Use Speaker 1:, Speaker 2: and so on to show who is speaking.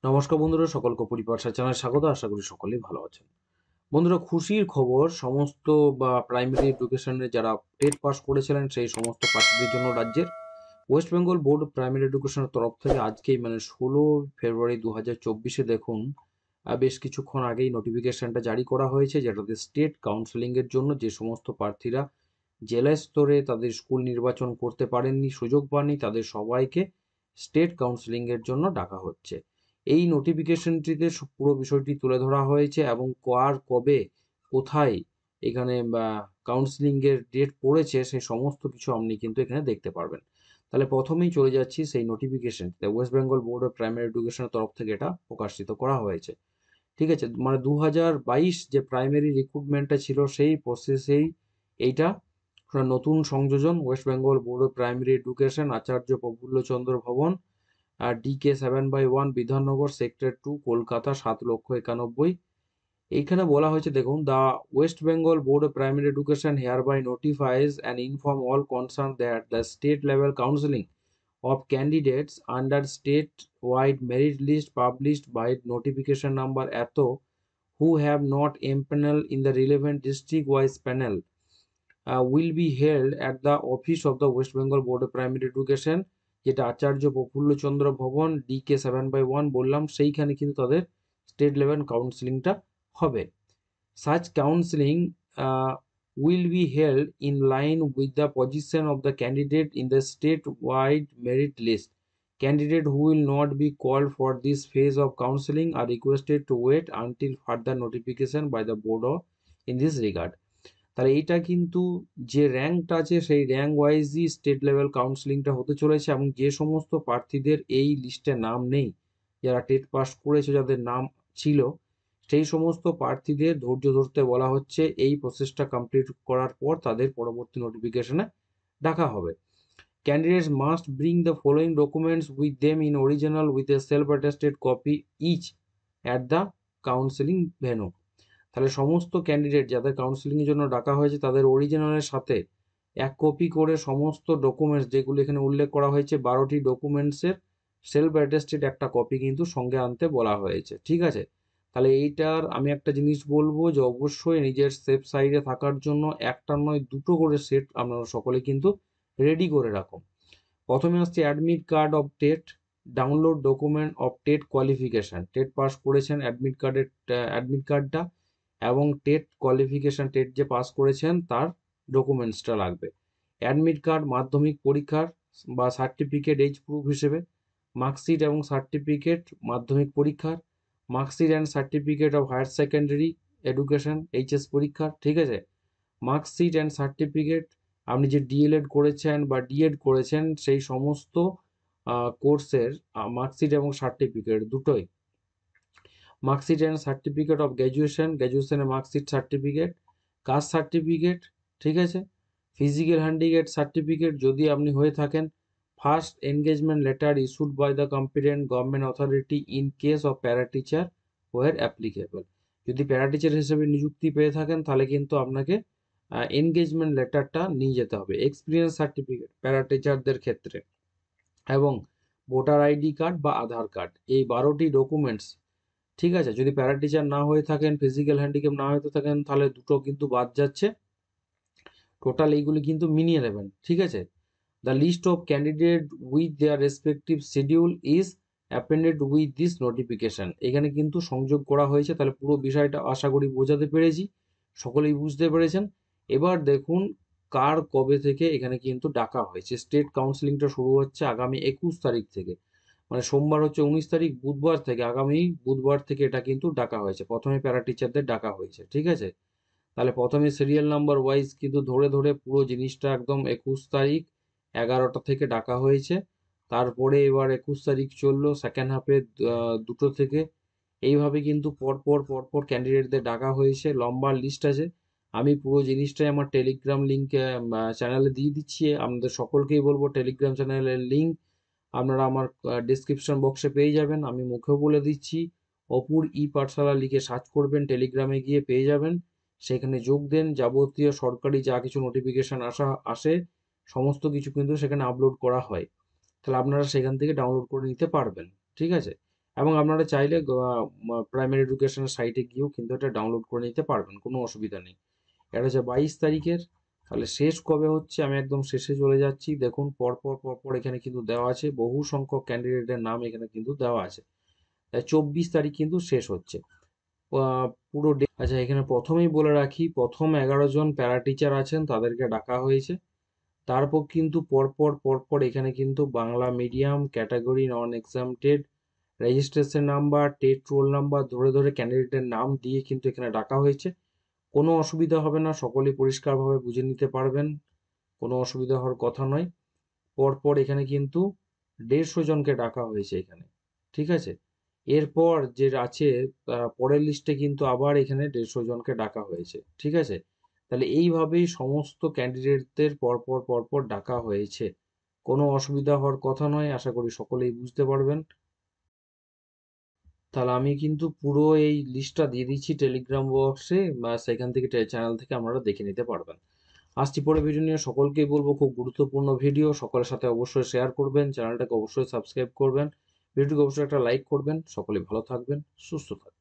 Speaker 1: নমস্কার বন্ধুরা, সকলকে পরিপাঠশালা চ্যানেলে স্বাগত। আশা করি সকলেই ভালো আছেন। বন্ধুরা, খুশির খবর, সমস্ত প্রাইমারি এডুকেশনে যারা টেট পাস করেছিলেন সেই সমস্ত প্রার্থীদের জন্য রাজ্যের ওয়েস্ট বেঙ্গল বোর্ড প্রাইমারি এডুকেশনের তরফ থেকে আজকেই 16 ফেব্রুয়ারি 2024 দেখুন, বেশ কিছুক্ষণ আগেই নোটিফিকেশনটা জারি করা হয়েছে, যেটাতে স্টেট কাউন্সেলিংয়ের জন্য যে সমস্ত প্রার্থীরা জেলা স্তরে তাদের স্কুল নির্বাচন করতে পারেননি, সুযোগ পাননি, তাদের সবাইকে স্টেট কাউন্সেলিংয়ের জন্য ডাকা হচ্ছে। এই নোটিফিকেশনটিতে পুরো বিষয়টি তুলে ধরা হয়েছে এবং কার কবে কোথায় এখানে কাউন্সেলিংয়ের ডেট পড়েছে সেই সমস্ত কিছু আপনি কিন্তু এখানে দেখতে পারবেন। তাহলে প্রথমেই চলে যাচ্ছি সেই নোটিফিকেশনটিতে। West Bengal board of primary এডুকেশনের তরফ থেকে এটা প্রকাশিত করা হয়েছে। ঠিক আছে, 2022 যে প্রাইমারি রিক্রুটমেন্টটা ছিল সেই প্রসেসেই এইটা নতুন সংযোজন। West Bengal board of primary education, Acharya Prafullachandra Bhavan, DK 7/1, Bidhannagar, sector 2, Kolkata 7,91,000। এইখানে বলা হয়েছে, দেখুন, the West Bengal board of primary education hereby notifies and inform all concerned that the state level counseling of candidates under state-wide merit list published by notification number ATO who have not empaneled in the relevant district-wise panel will be held at the office of the West Bengal Board of Primary Education, যেটা আচার্য Prafullachandra Bhavan, DK 7/1 বললাম, সেইখানে কিন্তু তাদের state level কাউন্সিলিংটা হবে। Such counseling will be held in line with the position of the candidate in the state-wide merit list. Candidates who will not be called for this phase of counseling are requested to wait until further notification by the board in this regard. তাহলে এইটা কিন্তু যে র্যাঙ্কটা আছে সেই rank ওয়াইজই state level কাউন্সিলিংটা হতে চলেছে, এবং যে সমস্ত প্রার্থীদের এই লিস্টে নাম নেই, যারা টেট পাস করেছে, যাদের নাম ছিল, সেই সমস্ত প্রার্থীদের ধৈর্য ধরতে বলা হচ্ছে। এই প্রসেসটা কমপ্লিট করার পর তাদের পরবর্তী নোটিফিকেশনে ডাকা হবে। Candidates must bring the following documents with them in original with a self attested copy each at the counselling venue. তাহলে সমস্ত ক্যান্ডিডেট যাদের কাউন্সিলিংয়ের জন্য ডাকা হয়েছে তাদের অরিজিনালের সাথে এক কপি করে সমস্ত ডকুমেন্টস, যেগুলো এখানে উল্লেখ করা হয়েছে 12টি ডকুমেন্টসের সেলফ অ্যাটেস্টেড একটা কপি কিন্তু সঙ্গে আনতে বলা হয়েছে। ঠিক আছে, তাহলে এইটার আমি একটা জিনিস বলবো যে অবশ্যই নিজের সেফ সাইডে থাকার জন্য একটা নয় দুটো করে সেট আপনারা সকলে কিন্তু রেডি করে রাখুন। প্রথমে আসছে admit card of TET, download document of TET qualification, TET pass করেছেন অ্যাডমিট কার্ডটা, এবং টেট কোয়ালিফিকেশান, টেট যে পাস করেছেন তার ডকুমেন্টসটা লাগবে। অ্যাডমিট কার্ড মাধ্যমিক পরীক্ষার বা সার্টিফিকেট এজ প্রুফ হিসেবে, মার্কশিট এবং সার্টিফিকেট মাধ্যমিক পরীক্ষার, marksheet and certificate of higher secondary education HS পরীক্ষার। ঠিক আছে, মার্কশিট অ্যান্ড সার্টিফিকেট আপনি যে ডিএলএড করেছেন বা ডিএড করেছেন সেই সমস্ত কোর্সের মার্কশিট এবং সার্টিফিকেট দুটোই। Marksheet and certificate of graduation, গ্র্যাজুয়েশনের মার্কশিট সার্টিফিকেট, কাস্ট সার্টিফিকেট। ঠিক আছে, ফিজিক্যাল হ্যান্ডিক্যাপ সার্টিফিকেট যদি আপনি হয়ে থাকেন, first engagement letter issued by the competent government authority in case of para teacher were applicable. যদি প্যারা টিচার হিসেবে নিযুক্তি পেয়ে থাকেন তাহলে কিন্তু আপনাকে এনগেজমেন্ট লেটারটা নিয়ে যেতে হবে। এক্সপিরিয়েন্স সার্টিফিকেট প্যারা টিচারদের ক্ষেত্রে, এবং ভোটার আইডি কার্ড বা আধার কার্ড, এই 12টি ডকুমেন্টস। ঠিক আছে, যদি প্যারা টিচার না হয়ে থাকেন, ফিজিক্যাল হ্যান্ডিক্যাপ না হয়ে থাকেন, তাহলে দুটো কিন্তু বাদ যাচ্ছে। টোটাল এইগুলি কিন্তু মিলিয়ে নেবেন। ঠিক আছে, the list of candidate with their respective schedule is appended with this notification, এখানে কিন্তু সংযোগ করা হয়েছে। তাহলে পুরো বিষয়টা আশা করি বোঝাতে পেরেছি, সকলেই বুঝতে পেরেছেন। এবার দেখুন কার কবে থেকে এখানে কিন্তু ডাকা হয়েছে। স্টেট কাউন্সিলিংটা শুরু হচ্ছে আগামী 21 তারিখ থেকে, সোমবার হচ্ছে 19 তারিখ, বুধবার থেকে, আগামী বুধবার থেকে এটা কিন্তু ডাকা হয়েছে। প্রথমে প্যারা টিচারদের ডাকা হয়েছে। ঠিক আছে, তাহলে প্রথমে সিরিয়াল নাম্বার ওয়াইজ কিন্তু ধরে ধরে পুরো জিনিসটা একদম 21 তারিখ 11টা থেকে ডাকা হয়েছে। তারপরে এবার 21 তারিখ চললো সেকেন্ড হাফে 2টো থেকে। এইভাবে কিন্তু পরপর পরপর ক্যান্ডিডেটদের ডাকা হয়েছে, লম্বা লিস্ট আছে। আমি পুরো জিনিসটাই আমার টেলিগ্রাম লিঙ্কে চ্যানেলে দিয়ে দিচ্ছি। আপনাদের সকলকেই বলবো টেলিগ্রাম চ্যানেলের লিঙ্ক আপনারা আমার ডিসক্রিপশন বক্সে পেয়ে যাবেন। আমি মুখেও বলে দিচ্ছি, অপুর ই পাঠশালা লিখে সার্চ করবেন, টেলিগ্রামে গিয়ে পেয়ে যাবেন। সেখানে যোগ দেন, যাবতীয় সরকারি যা কিছু নোটিফিকেশান আসে সমস্ত কিছু কিন্তু সেখানে আপলোড করা হয়। তাহলে আপনারা সেখান থেকে ডাউনলোড করে নিতে পারবেন। ঠিক আছে, এবং আপনারা চাইলে প্রাইমারি এডুকেশনের সাইটে গিয়েও কিন্তু এটা ডাউনলোড করে নিতে পারবেন, কোনো অসুবিধা নেই। এটা হচ্ছে 22 তারিখের। তাহলে শেষ কবে হচ্ছে, আমি একদম শেষে চলে যাচ্ছি। দেখুন পরপর পরপর এখানে কিন্তু দেওয়া আছে, বহু সংখ্যক ক্যান্ডিডেটের নাম এখানে কিন্তু দেওয়া আছে। 24 তারিখ কিন্তু শেষ হচ্ছে পুরো ডে। আচ্ছা, এখানে প্রথমেই বলে রাখি, প্রথম 11 জন প্যারা টিচার আছেন, তাদেরকে ডাকা হয়েছে। তারপর কিন্তু পরপর পরপর এখানে কিন্তু Bangla medium category, non exempted, registration number, TET roll number ধরে ধরে ক্যান্ডিডেটের নাম দিয়ে কিন্তু এখানে ডাকা হয়েছে। কোনো অসুবিধা হবে না, সকলেই পরিষ্কারভাবে বুঝে নিতে পারবেন, কোনো অসুবিধা হওয়ার কথা নয়। পরপর এখানে কিন্তু 150 জনকে ডাকা হয়েছে এখানে, ঠিক আছে। এরপর যে আছে পরের লিস্টে কিন্তু আবার এখানে 150 জনকে ডাকা হয়েছে, ঠিক আছে। তাহলে এইভাবেই সমস্ত ক্যান্ডিডেটদের পরপর পরপর ডাকা হয়েছে, কোনো অসুবিধা হওয়ার কথা নয়, আশা করি সকলেই বুঝতে পারবেন। তাহলে আমি কিন্তু পুরো এই লিস্টটা দিয়ে দিচ্ছি টেলিগ্রাম বক্সে, বা সেখান থেকে চ্যানেল থেকে আপনারা দেখে নিতে পারবেন। আসছি পরে ভিডিও নিয়ে, সকলকেই বলবো খুব গুরুত্বপূর্ণ ভিডিও, সকলের সাথে অবশ্যই শেয়ার করবেন, চ্যানেলটাকে অবশ্যই সাবস্ক্রাইব করবেন, ভিডিওটিকে অবশ্যই একটা লাইক করবেন। সকলে ভালো থাকবেন, সুস্থ থাকবেন।